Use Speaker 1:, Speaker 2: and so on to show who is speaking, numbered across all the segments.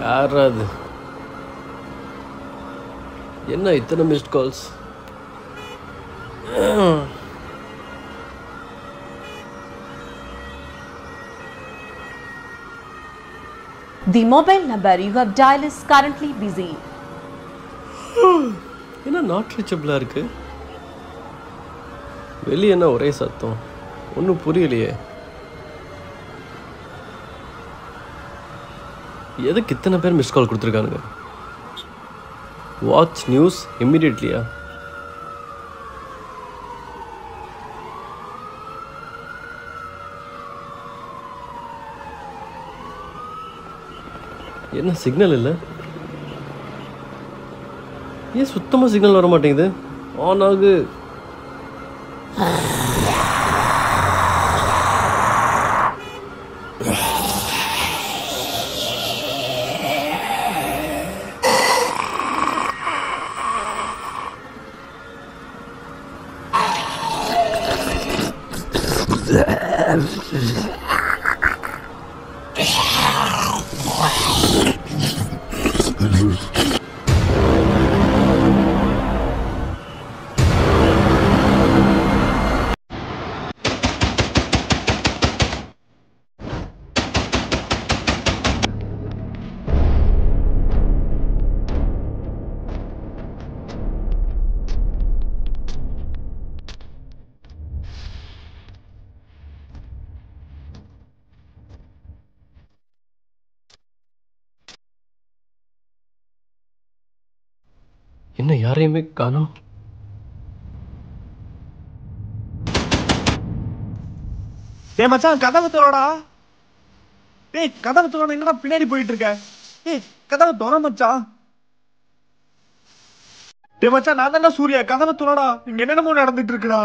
Speaker 1: யார் அது? என்ன இத்தனை missed calls?
Speaker 2: The mobile number you have dialed is currently busy.
Speaker 1: என்ன நாட் ரீச்சபிளா இருக்கு? வெளியே என்ன ஒரே சத்தம்? ஒன்றும் புரியலையே. எதுக்கு இத்தனை பேர் மிஸ் கால் கொடுத்துருக்கானுங்க? வாட்ச் நியூஸ் இம்மிடியட்லியா? என்ன சிக்னல் இல்லை? ஏன் சுத்தமாக சிக்னல் வர மாட்டேங்குது? ஆன் ஆகு. என்ன யாரையுமே காணோம்?
Speaker 3: டேய் மச்சான், கதவை திறடா. டேய் கதவை திறடா, என்னடா பின்னாடி போயிட்டு இருக்க? டேய் கதவை திற மச்சான். டேய் மச்சான், நான் தான்டா சூர்யா. கதவை திறடா. இங்க என்னென்னமோ நடந்துட்டு இருக்குடா.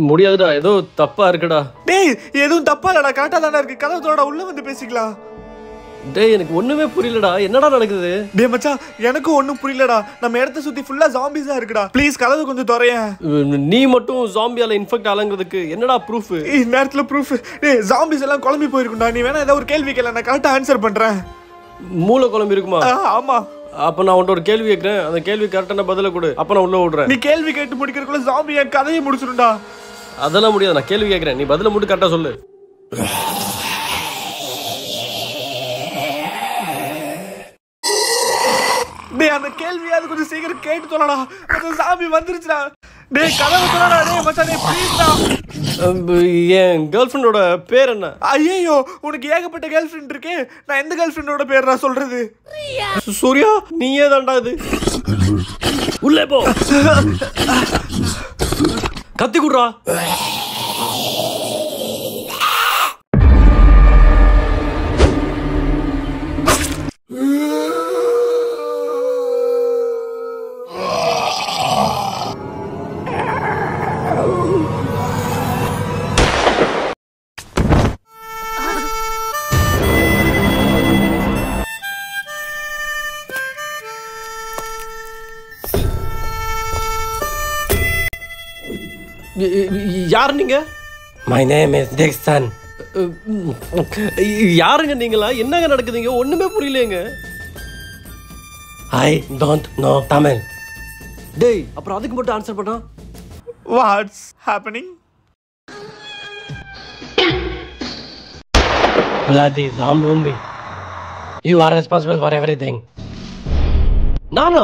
Speaker 1: முடியாதுடா, ஏதோ தப்பா இருக்குடா.
Speaker 3: டேய் எதுவும் தப்பா இல்லடா, கரெக்டா தானே இருக்கு. கதவை திறடா, உள்ள வந்து பேசிக்கலாம்.
Speaker 1: டேய் எனக்கு ஒண்ணுமே புரியலடா, என்னடா நடக்குது?
Speaker 3: டேய் மச்சான், எனக்கும் ஒன்றும் புரியலடா. நம்ம இடத்த சுத்தி ஃபுல்லா ஜாம்பிஸா இருக்குடா. ப்ளீஸ் கதவு கொஞ்சம் திறயேன்.
Speaker 1: நீ மட்டும் ஜாம்பியால இன்ஃபெக்ட் ஆலங்கிறதுக்கு என்னடா ப்ரூஃப்?
Speaker 3: இந்த நேரத்துல ப்ரூஃப்? டேய் ஜாம்பிஸ் எல்லாம் குழம்பி போயிருக்கும்டா. நீ வேணா ஏதாவது ஒரு கேள்வி கேள, நான் கரெக்டா ஆன்சர் பண்றேன்.
Speaker 1: மூளை குழம்பி இருக்குமா?
Speaker 3: ஆமா.
Speaker 1: அப்ப நான் உன்கிட்ட ஒரு கேள்வி கேட்கிறேன், அந்த கேள்வி கரெக்டான பதில கொடு, அப்ப நான் உள்ள விடுறேன்.
Speaker 3: நீ கேள்வி கேட்டு முடிக்கிறதுக்குள்ள ஜாம்பி என் கதையை முடிச்சிடும்டா.
Speaker 1: அதெல்லாம் முடியாது, நான் கேள்வி கேட்கிறேன், நீ பதில மட்டும் கரெக்டா சொல்லு.
Speaker 3: டேய் அந்த கேள்வியாவது கொஞ்சம் சீக்கிரம் கேட்டு சொல்லடா. அந்த சாமி வந்துருச்சுடா. டேய் கதவை திறடா. டேய் மச்சான், டேய் ப்ளீஸ்டா.
Speaker 1: என் கேர்ள் ஃப்ரெண்டோட பேர் என்ன?
Speaker 3: ஐயோ, உனக்கு ஏகப்பட்ட கேர்ள் ஃப்ரெண்ட் இருக்கே. நான் எந்த கேர்ள் ஃப்ரெண்டோட பேர் நான் சொல்றது?
Speaker 1: சூர்யா, நீயே தான்டா இது. உள்ளே போ. கத்தி குடுறா. யார் நீங்க?
Speaker 4: My name is Dixon.
Speaker 1: யாருங்க நீங்களா? என்னங்க நடக்குதுங்க? ஒண்ணுமே புரியலங்க.
Speaker 4: I don't know Tamil.
Speaker 1: டேய் அப்புறம் அதுக்கு மட்டும் ஆன்சர் பண்ணா?
Speaker 3: What's happening?
Speaker 4: Bloody zombie. You are responsible for everything.
Speaker 1: நான்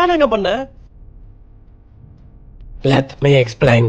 Speaker 1: என்னங்க பண்ணேன்?
Speaker 4: Let me explain.